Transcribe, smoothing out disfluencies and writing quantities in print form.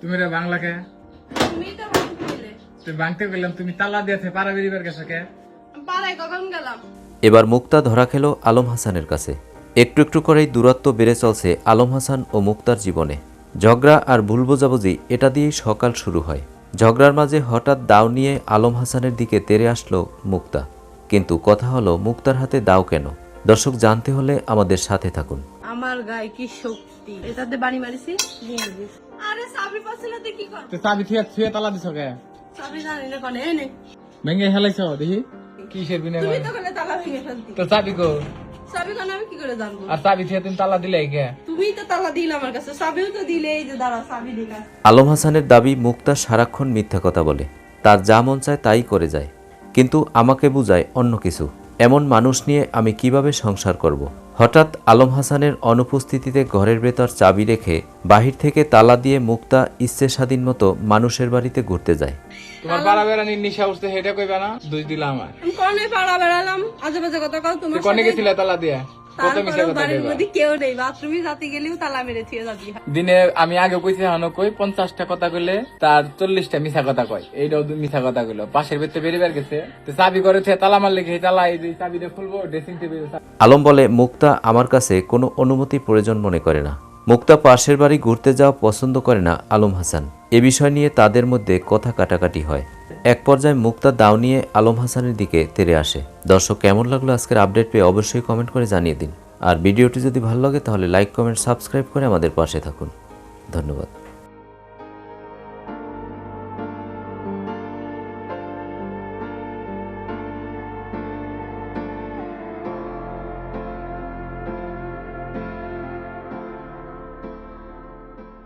তুমি রে বাংলা কে? তুমি তো ভাঙতে গেলে। তুমি ভাঙতে গেলাম, তুমি তালা দিয়েছে পাড়া বেরিবার গেছো কে? পাড়ায় কখন গেলাম? এবার মুক্তা ধরা খেল আলম হাসানের কাছে। একটু একটু করেই দূরত্ব বেড়ে চলছে আলম হাসান ও মুক্তার জীবনে। ঝগড়া আর ভুল বোঝাবুঝি এটা দিয়েই সকাল শুরু হয়। ঝগড়ার মাঝে হঠাৎ দাও নিয়ে আলম হাসানের দিকে তেড়ে আসলো মুক্তা। কিন্তু কথা হলো মুক্তার হাতে দাও কেন? দর্শক জানতে হলে আমাদের সাথে থাকুন। আমার গায়ে কি শক্তি! এটাতে বাড়ি মারিছি। আরে চাবি পাচ্ছি না, তুই কি কর? তো চাবি থুয়ে তালা দিছো কে? চাবি জানি না কনে এনে। ভেঙে হেলাইছো দেখি কিসের বিনে? তুমি তো কলে তালা ভেঙে ফেলতি। তো চাবি কো? চাবি কনে আমি কি করে জানবো? আর চাবি থুয়ে তুমি তালা দিলে কে? তুমি তো তালা দিলে আমার কাছে, চাবিও তো দিলে। এই যে দাঁড়া, চাবি দিলা। আলম হাসানের দাবি মুক্তা সারাক্ষণ মিথ্যা কথা বলে, তার যা মন চায় তাই করে যায়, কিন্তু আমাকে বুঝায় অন্য কিছু। এমন মানুষ নিয়ে আমি কিভাবে সংসার করব? হঠাৎ আলম হাসানের অনুপস্থিতিতে ঘরের ভেতর চাবি রেখে বাহির থেকে তালা দিয়ে মুক্তা ইচ্ছে স্বাধীন মতো মানুষের বাড়িতে ঘুরতে যায়। তোমার পাড়া বেড়ানির নিশা উঠছে, সেটা কইবা না? দোষ দিলাম আমার। আমি কনে পাড়া বেড়ালাম, আজে বাজে কথা কও তোমার। কনে গেছিলে তালা দিয়া? কত মিশা তারপরে কথা বাড়ির কইবা? মধ্যে কেউ নেই, বাথরুমে যাতে গেলেও তালা মেরে থিয়ে যাবি। দিনে আমি আগে কইছি হানো কই 50টা কথা কইলে তার 40টা মিছা কথা কয়। এইটাও মিছা কথা কইলো। পাশের ভিতরে বেরিবার গেছে, তো চাবি করে থুয়ে তালা মারলে কি তালা এই যে চাবি দিয়ে খুলবো ড্রেসিং টেবিল? আলম বলে মুক্তা আমার কাছে কোনো অনুমতি প্রয়োজন মনে করে না। মুক্তা পাশের বাড়ি ঘুরতে যাওয়া পছন্দ করে না আলম হাসান। এ বিষয় নিয়ে তাদের মধ্যে কথা কাটাকাটি হয়। এক পর্যায়ে মুক্তা দাও নিয়ে আলম হাসানের দিকে তেড়ে আসে। দর্শক, কেমন লাগলো আজকের আপডেট পেয়ে অবশ্যই কমেন্ট করে জানিয়ে দিন। আর ভিডিওটি যদি ভালো লাগে তাহলে লাইক, কমেন্ট, সাবস্ক্রাইব করে আমাদের পাশে থাকুন। ধন্যবাদ।